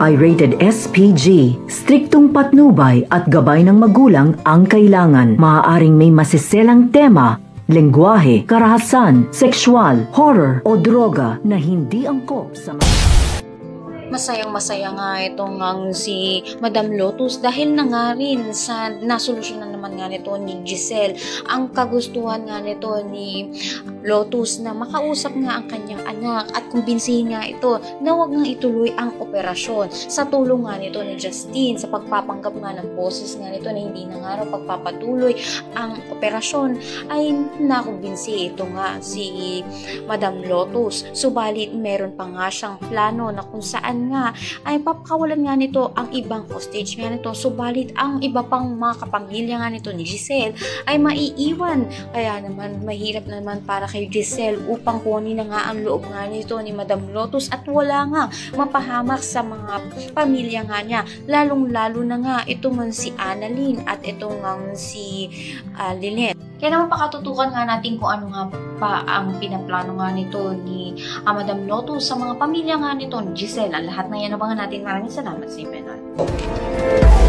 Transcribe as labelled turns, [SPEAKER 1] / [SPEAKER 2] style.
[SPEAKER 1] ay rated SPG. Striktong patnubay at gabay ng magulang ang kailangan. Maaaring may masiselang tema, lengguwahe, karahasan, sexual, horror o droga na hindi angkop sa
[SPEAKER 2] Masayang-masaya nga itong si Madam Lotus dahil na nga rin sa nasolusyonan naman nga nito ni Giselle ang kagustuhan nga nito ni Lotus na makausap nga ang kanyang anak at kumbinsihin nga ito na wag nga ituloy ang operasyon sa tulong nga nito ni Justine sa pagpapanggap nga ng boses nga nito na hindi na nga raw pagpapatuloy ang operasyon ay nakumbinsi ito nga si Madam Lotus. Subalit meron pa nga siyang plano na kung saan nga ay papakawalan nga nito ang ibang hostage nga nito, subalit ang iba pang mga kapamilya nga nito ni Giselle ay maiiwan, kaya naman mahirap naman para kay Giselle upang kunin na nga ang loob nga nito ni Madam Lotus at wala nga mapahamak sa mga pamilya nga niya, lalong lalo na nga ito man si Annalyn at ito nga si Lynette. Kaya naman pakatutukan nga natin kung ano nga pa ang pinaplano nga nito ni Madam Lotus sa mga pamilya nga nito ni Giselle. Ang lahat na yan abangan natin. Maraming salamat sa inyo.